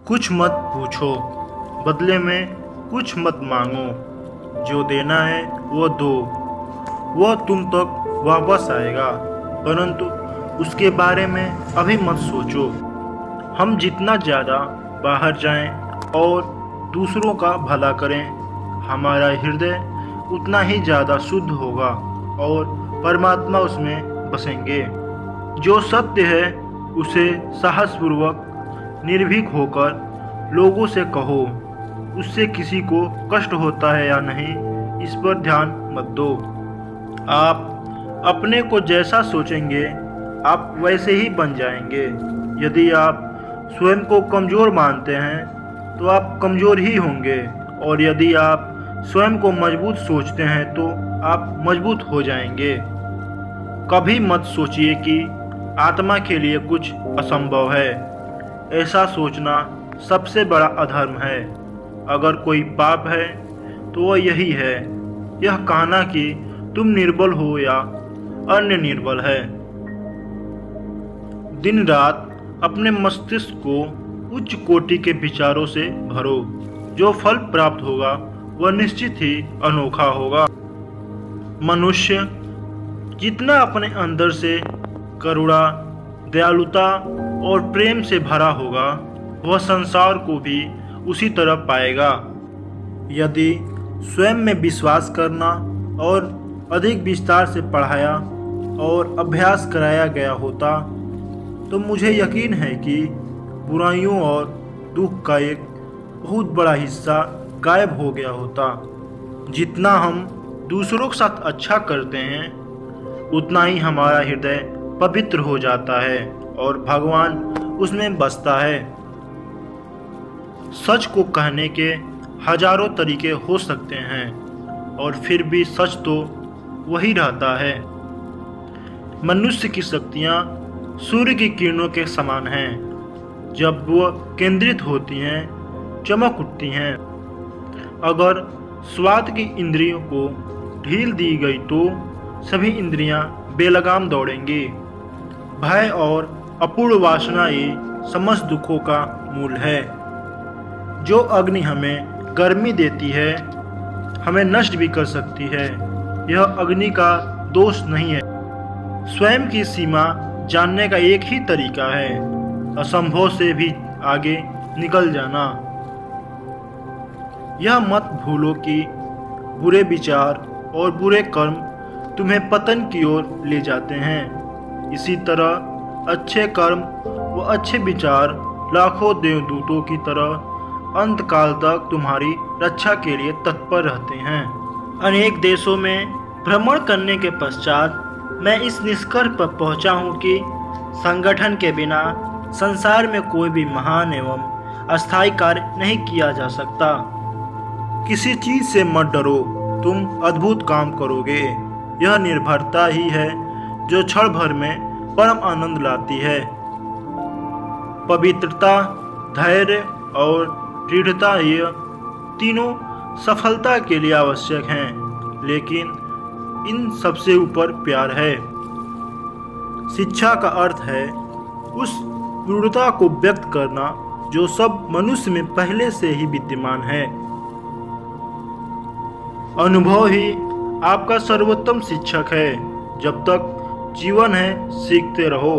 कुछ मत पूछो, बदले में कुछ मत मांगो। जो देना है वो दो, वह तुम तक वापस आएगा, परंतु उसके बारे में अभी मत सोचो। हम जितना ज़्यादा बाहर जाएं और दूसरों का भला करें, हमारा हृदय उतना ही ज़्यादा शुद्ध होगा और परमात्मा उसमें बसेंगे। जो सत्य है उसे साहसपूर्वक निर्भीक होकर लोगों से कहो। उससे किसी को कष्ट होता है या नहीं, इस पर ध्यान मत दो। आप अपने को जैसा सोचेंगे आप वैसे ही बन जाएंगे। यदि आप स्वयं को कमज़ोर मानते हैं तो आप कमज़ोर ही होंगे, और यदि आप स्वयं को मजबूत सोचते हैं तो आप मजबूत हो जाएंगे। कभी मत सोचिए कि आत्मा के लिए कुछ असंभव है। ऐसा सोचना सबसे बड़ा अधर्म है। अगर कोई पाप है तो वह यही है, यह कहना कि तुम निर्बल हो या अन्य निर्बल है। दिन रात अपने मस्तिष्क को उच्च कोटि के विचारों से भरो। जो फल प्राप्त होगा वह निश्चित ही अनोखा होगा। मनुष्य जितना अपने अंदर से करुणा, दयालुता और प्रेम से भरा होगा, वह संसार को भी उसी तरह पाएगा। यदि स्वयं में विश्वास करना और अधिक विस्तार से पढ़ाया और अभ्यास कराया गया होता तो मुझे यकीन है कि बुराइयों और दुख का एक बहुत बड़ा हिस्सा गायब हो गया होता। जितना हम दूसरों के साथ अच्छा करते हैं उतना ही हमारा हृदय पवित्र हो जाता है और भगवान उसमें बसता है। सच को कहने के हजारों तरीके हो सकते हैं और फिर भी सच तो वही रहता है। मनुष्य की शक्तियाँ सूर्य की किरणों के समान हैं। जब वह केंद्रित होती हैं, चमक उठती हैं। अगर स्वाद की इंद्रियों को ढील दी गई तो सभी इंद्रियां बेलगाम दौड़ेंगी। भय और अपूर्ण वासना ये समस्त दुखों का मूल है। जो अग्नि हमें गर्मी देती है, हमें नष्ट भी कर सकती है। यह अग्नि का दोष नहीं है। स्वयं की सीमा जानने का एक ही तरीका है, असंभव से भी आगे निकल जाना। यह मत भूलो कि बुरे विचार और बुरे कर्म तुम्हें पतन की ओर ले जाते हैं। इसी तरह अच्छे कर्म व अच्छे विचार लाखों देवदूतों की तरह अंतकाल तक तुम्हारी रक्षा के लिए तत्पर रहते हैं। अनेक देशों में भ्रमण करने के पश्चात मैं इस निष्कर्ष पर पहुंचा हूं कि संगठन के बिना संसार में कोई भी महान एवं अस्थायी कार्य नहीं किया जा सकता। किसी चीज से मत डरो, तुम अद्भुत काम करोगे। यह निर्भरता ही है जो क्षण भर में परम आनंद लाती है। पवित्रता, धैर्य और दृढ़ता ये तीनों सफलता के लिए आवश्यक हैं, लेकिन इन सबसे ऊपर प्यार है। शिक्षा का अर्थ है उस दृढ़ता को व्यक्त करना जो सब मनुष्य में पहले से ही विद्यमान है। अनुभव ही आपका सर्वोत्तम शिक्षक है। जब तक जीवन है सीखते रहो।